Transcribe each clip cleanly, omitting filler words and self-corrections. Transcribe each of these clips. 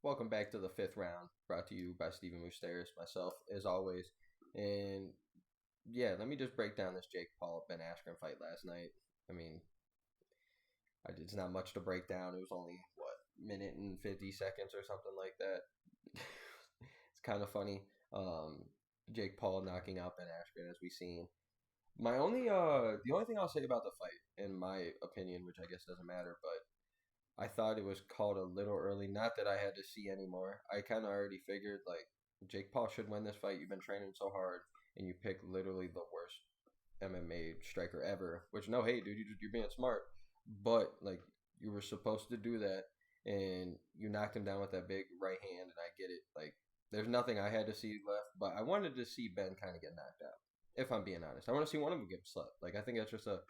Welcome back to the fifth round, brought to you by Stephen Musteris, myself, as always. And yeah, let me just break down this Jake Paul Ben Askren fight last night. I mean, it's not much to break down. It was only minute and 50 seconds or something like that. It's kind of funny. Jake Paul knocking out Ben Askren as we seen. The only thing I'll say about the fight, in my opinion, which I guess doesn't matter, but I thought it was called a little early. Not that I had to see anymore. I kind of already figured like Jake Paul should win this fight. You've been training so hard, and you pick literally the worst MMA striker ever. Which no hate, dude. You're being smart, but like you were supposed to do that, and you knocked him down with that big right hand. And I get it. Like there's nothing I had to see left, but I wanted to see Ben kind of get knocked out. If I'm being honest, I want to see one of them get slept. Like I think that's just a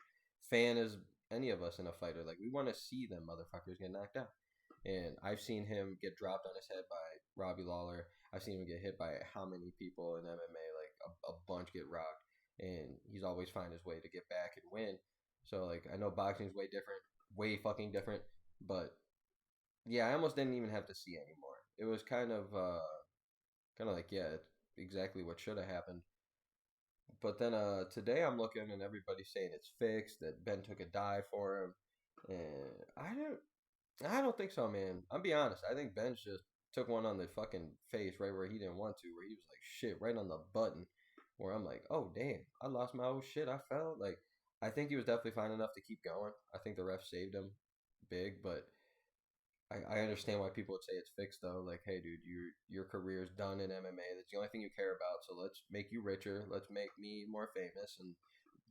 fan as any of us in a fighter. Like we want to see them motherfuckers get knocked out. And I've seen him get dropped on his head by Robbie Lawler. I've seen him get hit by how many people in MMA? Like a bunch get rocked, and he's always find his way to get back and win. So like I know boxing is way different, way fucking different. But yeah, I almost didn't even have to see anymore. It was kind of like yeah, it's exactly what should have happened. But then today I'm looking and everybody's saying it's fixed, that Ben took a dive for him. And I don't think so, man. I'll be honest. I think Ben just took one on the fucking face right where he didn't want to, where he was like shit right on the button. Where I'm like, oh damn, I lost my old shit. I fell. Like I think he was definitely fine enough to keep going. I think the ref saved him big, but I understand why people would say it's fixed though. Like, hey, dude, your career's done in MMA. That's the only thing you care about. So let's make you richer. Let's make me more famous, and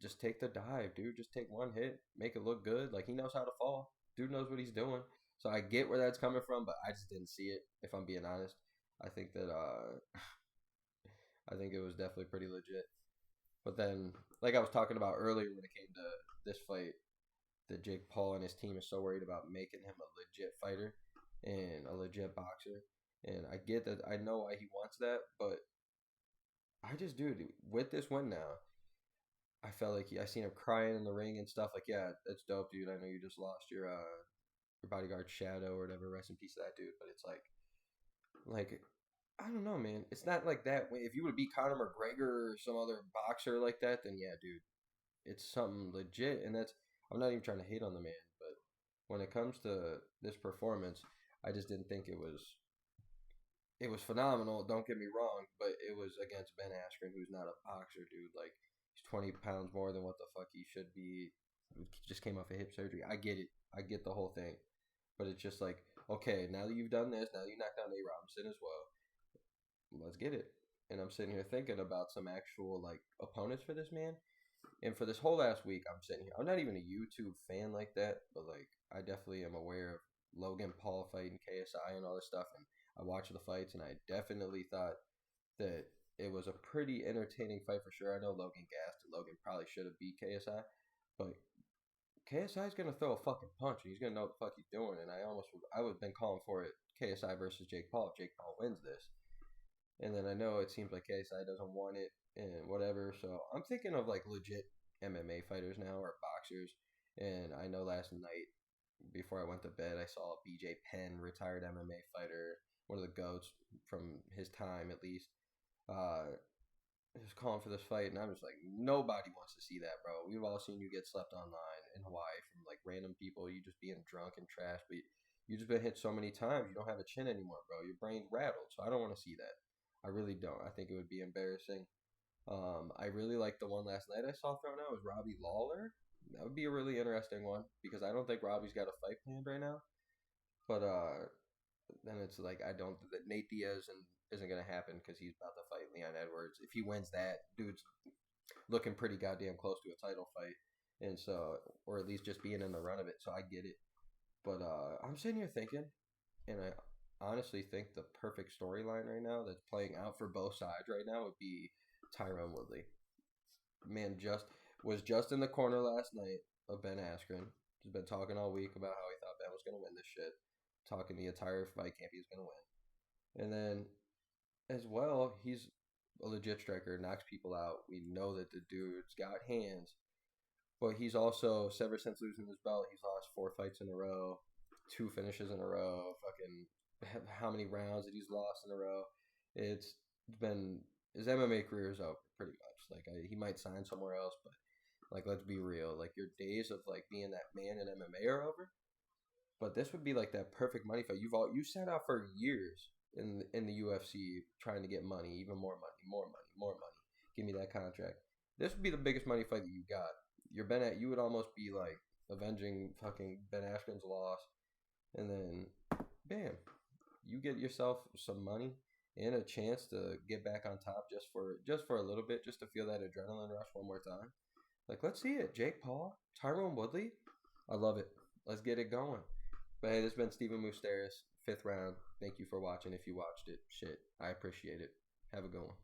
just take the dive, dude. Just take one hit, make it look good. Like he knows how to fall. Dude knows what he's doing. So I get where that's coming from, but I just didn't see it. If I'm being honest, I think that I think it was definitely pretty legit. But then, like I was talking about earlier when it came to this fight, that Jake Paul and his team is so worried about making him a legit fighter and a legit boxer. And I get that. I know why he wants that, but I just, dude, with this win now, I felt like I seen him crying in the ring and stuff. Like, yeah, that's dope, dude. I know you just lost your bodyguard Shadow or whatever. Rest in peace to that dude. But it's like I don't know, man. It's not like that. If you would beat Conor McGregor or some other boxer like that, then yeah, dude, it's something legit. And that's I'm not even trying to hate on the man, but when it comes to this performance, I just didn't think it was phenomenal. Don't get me wrong, but it was against Ben Askren, who's not a boxer, dude. Like he's 20 pounds more than what the fuck he should be. He just came off a hip surgery. I get it. I get the whole thing, but it's just like okay, now that you've done this, now that you knocked down A Robinson as well, let's get it. And I'm sitting here thinking about some actual like opponents for this man. And for this whole last week, I'm sitting here. I'm not even a YouTube fan like that, but like I definitely am aware of Logan Paul fighting KSI and all this stuff, and I watched the fights, and I definitely thought that it was a pretty entertaining fight for sure. I know Logan gassed, and Logan probably should have beat KSI, but KSI is gonna throw a fucking punch, and he's gonna know what the fuck he's doing. And I would have been calling for it KSI versus Jake Paul. If Jake Paul wins this, and then I know it seems like KSI doesn't want it and whatever. So I'm thinking of like legit MMA fighters now or boxers. And I know last night before I went to bed, I saw BJ Penn, retired MMA fighter, one of the goats from his time at least. He was calling for this fight, and I'm just like, nobody wants to see that, bro. We've all seen you get slept online in Hawaii from like random people. You just being drunk and trash, but you just been hit so many times. You don't have a chin anymore, bro. Your brain's rattled, so I don't want to see that. I really don't. I think it would be embarrassing. I really like the one last night I saw thrown out was Robbie Lawler. That would be a really interesting one because I don't think Robbie's got a fight planned right now. But then it's like I don't that Nate Diaz isn't gonna happen because he's about to fight Leon Edwards. If he wins that, dude's looking pretty goddamn close to a title fight, and so or at least just being in the run of it. So I get it. But I'm sitting here thinking, and I honestly think the perfect storyline right now that's playing out for both sides right now would be TYRON Woodley. Man, just in the corner last night of Ben Askren. He's been talking all week about how he thought Ben was gonna win this shit. Talking the entire fight camp he's gonna win. And then as well, he's a legit striker, knocks people out. We know that the dude's got hands. But he's also, ever since losing his belt, he's lost 4 fights in a row, 2 finishes in a row. Fucking how many rounds that he's lost in a row. It's been his MMA career is over pretty much. Like he might sign somewhere else, but like let's be real. Like your days of like being that man in MMA are over. But this would be like that perfect money fight. You sat out for years in the UFC trying to get money, even more money, more money, more money. Give me that contract. This would be the biggest money fight that you got. You would almost be like avenging fucking Ben Askren's loss, and then bam, you get yourself some money and a chance to get back on top just for a little bit, just to feel that adrenaline rush one more time. Like let's see it, Jake Paul, Tyron Woodley. I love it. Let's get it going. But hey, this has been Steven Musteris, 5th round. Thank you for watching. If you watched it, shit, I appreciate it. Have a good one.